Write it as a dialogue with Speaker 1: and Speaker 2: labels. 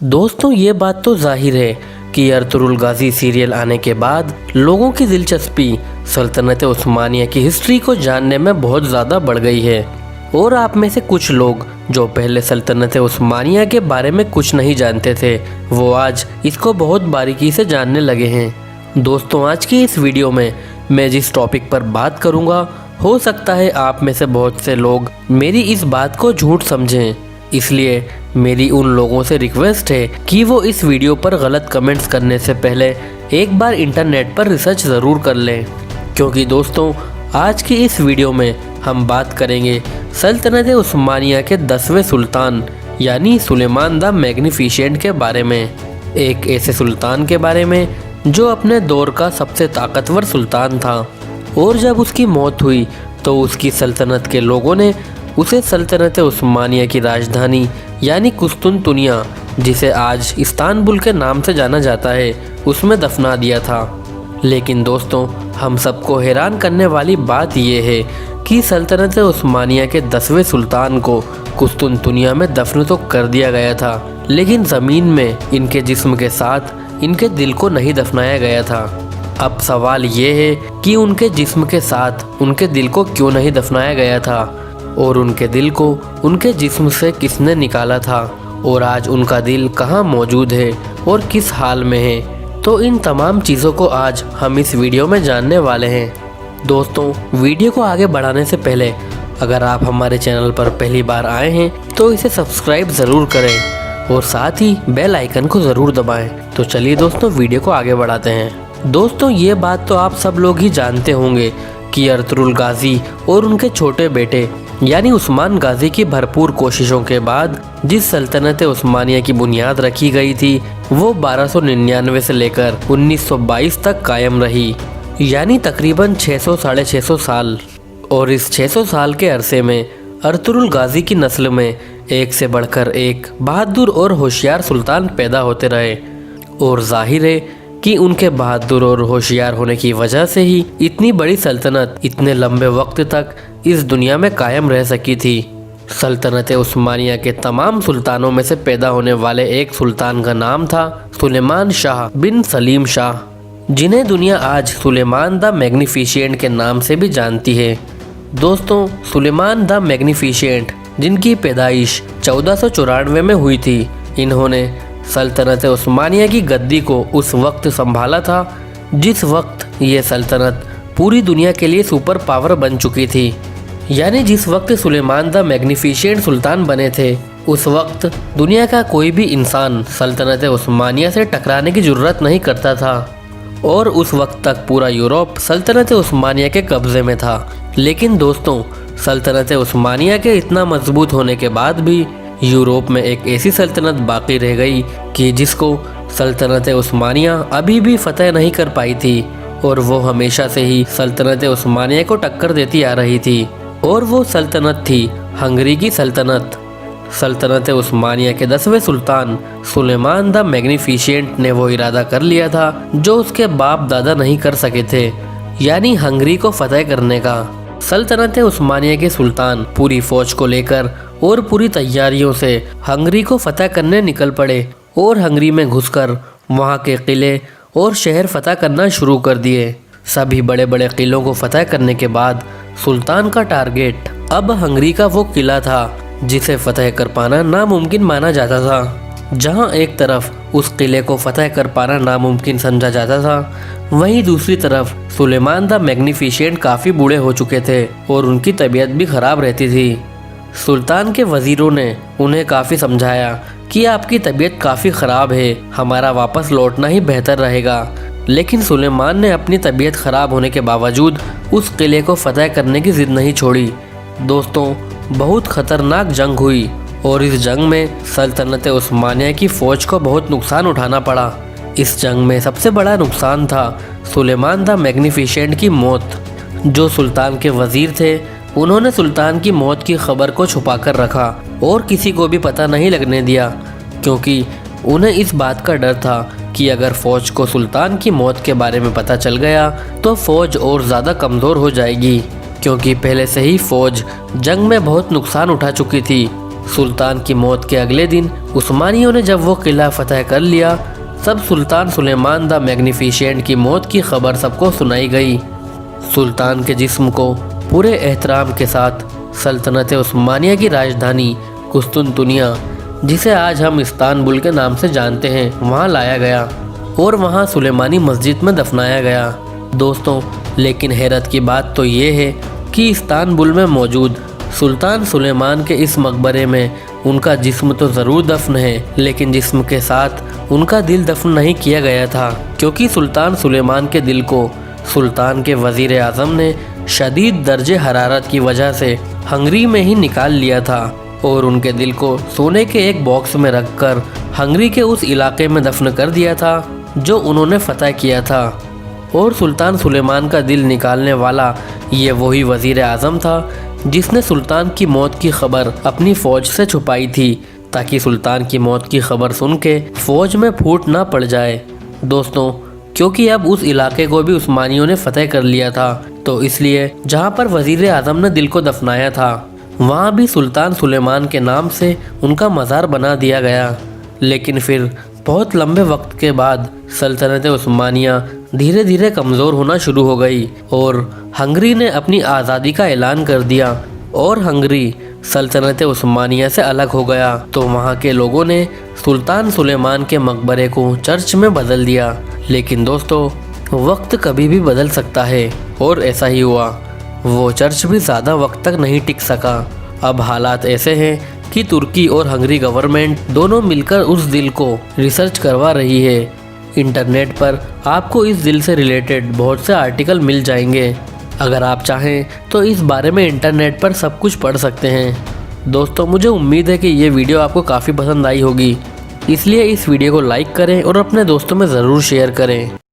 Speaker 1: दोस्तों ये बात तो जाहिर है कि अर्तुगरुल गाजी सीरियल आने के बाद लोगों की दिलचस्पी सल्तनत उस्मानिया की हिस्ट्री को जानने में बहुत ज़्यादा बढ़ गई है। और आप में से कुछ लोग जो पहले सल्तनत उस्मानिया के बारे में कुछ नहीं जानते थे, वो आज इसको बहुत बारीकी से जानने लगे हैं। दोस्तों आज की इस वीडियो में मैं जिस टॉपिक पर बात करूँगा, हो सकता है आप में से बहुत से लोग मेरी इस बात को झूठ समझें, इसलिए मेरी उन लोगों से रिक्वेस्ट है कि वो इस वीडियो पर गलत कमेंट्स करने से पहले एक बार इंटरनेट पर रिसर्च ज़रूर कर लें। क्योंकि दोस्तों आज की इस वीडियो में हम बात करेंगे सल्तनत उस्मानिया के 10वें सुल्तान यानी सुलेमान द मैग्निफिसेंट के बारे में। एक ऐसे सुल्तान के बारे में जो अपने दौर का सबसे ताकतवर सुल्तान था, और जब उसकी मौत हुई तो उसकी सल्तनत के लोगों ने उसे सल्तनत उस्मानिया की राजधानी यानी कुस्तुनतुनिया, जिसे आज इस्तांबुल के नाम से जाना जाता है, उसमें दफना दिया था। लेकिन दोस्तों हम सबको हैरान करने वाली बात यह है कि सल्तनत उस्मानिया के 10वें सुल्तान को कुस्तुनतुनिया में दफन तो कर दिया गया था, लेकिन ज़मीन में इनके जिस्म के साथ इनके दिल को नहीं दफनाया गया था। अब सवाल ये है कि उनके जिस्म के साथ उनके दिल को क्यों नहीं दफनाया गया था, और उनके दिल को उनके जिस्म से किसने निकाला था, और आज उनका दिल कहाँ मौजूद है और किस हाल में है। तो इन तमाम चीज़ों को आज हम इस वीडियो में जानने वाले हैं। दोस्तों वीडियो को आगे बढ़ाने से पहले अगर आप हमारे चैनल पर पहली बार आए हैं तो इसे सब्सक्राइब ज़रूर करें और साथ ही बेल आइकन को ज़रूर दबाएं। तो चलिए दोस्तों वीडियो को आगे बढ़ाते हैं। दोस्तों ये बात तो आप सब लोग ही जानते होंगे कि अर्तुगरुल गाजी और उनके छोटे बेटे यानी उस्मान गाजी की भरपूर कोशिशों के बाद जिस सल्तनत उस्मानिया की बुनियाद रखी गई थी, वो 1299 से लेकर 1922 तक कायम रही, यानी तकरीबन 600 साढ़े 600 साल। और इस 600 साल के अरसे में अर्तुगरुल गाजी की नस्ल में एक से बढ़कर एक बहादुर और होशियार सुल्तान पैदा होते रहे, और जाहिर है कि उनके बहादुर और होशियार होने की वजह से ही इतनी बड़ी सल्तनत इतने लंबे वक्त तक इस दुनिया में कायम रह सकी थी। सल्तनत उस्मानिया के तमाम सुल्तानों में से पैदा होने वाले एक सुल्तान का नाम था सुलेमान शाह बिन सलीम शाह, जिन्हें दुनिया आज सुलेमान द मैग्निफिसेंट के नाम से भी जानती है। दोस्तों सुलेमान द मैग्निफिसेंट, जिनकी पैदाइश 1494 में हुई थी, इन्होंने सल्तनत उस्मानिया की गद्दी को उस वक्त संभाला था जिस वक्त ये सल्तनत पूरी दुनिया के लिए सुपर पावर बन चुकी थी। यानी जिस वक्त सुलेमान द मैग्निफिसेंट सुल्तान बने थे, उस वक्त दुनिया का कोई भी इंसान सल्तनत उस्मानिया से टकराने की ज़रूरत नहीं करता था, और उस वक्त तक पूरा यूरोप सल्तनत उस्मानिया के कब्ज़े में था। लेकिन दोस्तों सल्तनत उस्मानिया के इतना मजबूत होने के बाद भी यूरोप में एक ऐसी सल्तनत बाकी रह गई कि जिसको सल्तनत उस्मानिया अभी भी फतह नहीं कर पाई थी, और वो हमेशा से ही सल्तनत उस्मानिया को टक्कर देती आ रही थी, और वो सल्तनत थी हंगरी की सल्तनत। सल्तनत उस्मानिया के 10वें सुल्तान सुलेमान द मैग्निफिसेंट ने वो इरादा कर लिया था जो उसके बाप दादा नहीं कर सके थे, यानी हंगरी को फतह करने का। सल्तनत उस्मानिया के सुल्तान पूरी फौज को लेकर और पूरी तैयारियों से हंगरी को फतह करने निकल पड़े, और हंगरी में घुसकर वहाँ के किले और शहर फतह करना शुरू कर दिए। सभी बड़े बड़े किलों को फतह करने के बाद सुल्तान का टारगेट अब हंगरी का वो किला था जिसे फतह कर पाना नामुमकिन माना जाता था। जहाँ एक तरफ उस किले को फतह कर पाना नामुमकिन समझा जाता था, वहीं दूसरी तरफ सुलेमान द मैग्निफिसेंट काफ़ी बूढ़े हो चुके थे और उनकी तबीयत भी ख़राब रहती थी। सुल्तान के वज़ीरों ने उन्हें काफ़ी समझाया कि आपकी तबीयत काफ़ी ख़राब है, हमारा वापस लौटना ही बेहतर रहेगा। लेकिन सुलेमान ने अपनी तबीयत ख़राब होने के बावजूद उस किले को फतह करने की ज़िद नहीं छोड़ी। दोस्तों बहुत ख़तरनाक जंग हुई, और इस जंग में सल्तनत उस्मानिया की फ़ौज को बहुत नुकसान उठाना पड़ा। इस जंग में सबसे बड़ा नुकसान था सुलेमान द मैग्निफिसेंट की मौत। जो सुल्तान के वज़ीर थे, उन्होंने सुल्तान की मौत की खबर को छुपा कर रखा और किसी को भी पता नहीं लगने दिया, क्योंकि उन्हें इस बात का डर था कि अगर फ़ौज को सुल्तान की मौत के बारे में पता चल गया तो फ़ौज और ज़्यादा कमज़ोर हो जाएगी, क्योंकि पहले से ही फ़ौज जंग में बहुत नुकसान उठा चुकी थी। सुल्तान की मौत के अगले दिन उस्मानियों ने जब वो किला फतह कर लिया, तब सुल्तान सुलेमान द मैग्निफिसेंट की मौत की खबर सबको सुनाई गई। सुल्तान के जिस्म को पूरे एहतराम के साथ सल्तनत उस्मानिया की राजधानी कुस्तुनतुनिया, जिसे आज हम इस्तांबुल के नाम से जानते हैं, वहाँ लाया गया और वहाँ सुलेमानी मस्जिद में दफनाया गया। दोस्तों, लेकिन हैरत की बात तो ये है कि इस्तांबुल में मौजूद सुल्तान सुलेमान के इस मकबरे में उनका जिस्म तो ज़रूर दफन है, लेकिन जिस्म के साथ उनका दिल दफन नहीं किया गया था, क्योंकि सुल्तान सुलेमान के दिल को सुल्तान के वज़ीर आज़म ने शदीद दर्जे हरारत की वजह से हंगरी में ही निकाल लिया था और उनके दिल को सोने के एक बॉक्स में रखकर हंगरी के उस इलाके में दफन कर दिया था जो उन्होंने फतह किया था। और सुल्तान सुलेमान का दिल निकालने वाला ये वही वज़ीर आज़म था जिसने सुल्तान की मौत की खबर अपनी फ़ौज से छुपाई थी, ताकि सुल्तान की मौत की खबर सुन के फ़ौज में फूट ना पड़ जाए। दोस्तों, क्योंकि अब उस इलाके को भी उस्मानियों ने फतह कर लिया था, तो इसलिए जहाँ पर वज़ीर आज़म ने दिल को दफनाया था, वहाँ भी सुल्तान सुलेमान के नाम से उनका मज़ार बना दिया गया। लेकिन फिर बहुत लंबे वक्त के बाद सल्तनत उस्मानिया धीरे धीरे कमज़ोर होना शुरू हो गई और हंगरी ने अपनी आज़ादी का ऐलान कर दिया और हंगरी सल्तनत उस्मानिया से अलग हो गया। तो वहाँ के लोगों ने सुल्तान सुलेमान के मकबरे को चर्च में बदल दिया। लेकिन दोस्तों, वक्त कभी भी बदल सकता है और ऐसा ही हुआ। वो चर्च भी ज़्यादा वक्त तक नहीं टिक सका। अब हालात ऐसे हैं कि तुर्की और हंगरी गवर्नमेंट दोनों मिलकर उस दिल को रिसर्च करवा रही है। इंटरनेट पर आपको इस दिल से रिलेटेड बहुत से आर्टिकल मिल जाएंगे। अगर आप चाहें तो इस बारे में इंटरनेट पर सब कुछ पढ़ सकते हैं। दोस्तों, मुझे उम्मीद है कि ये वीडियो आपको काफ़ी पसंद आई होगी, इसलिए इस वीडियो को लाइक करें और अपने दोस्तों में ज़रूर शेयर करें।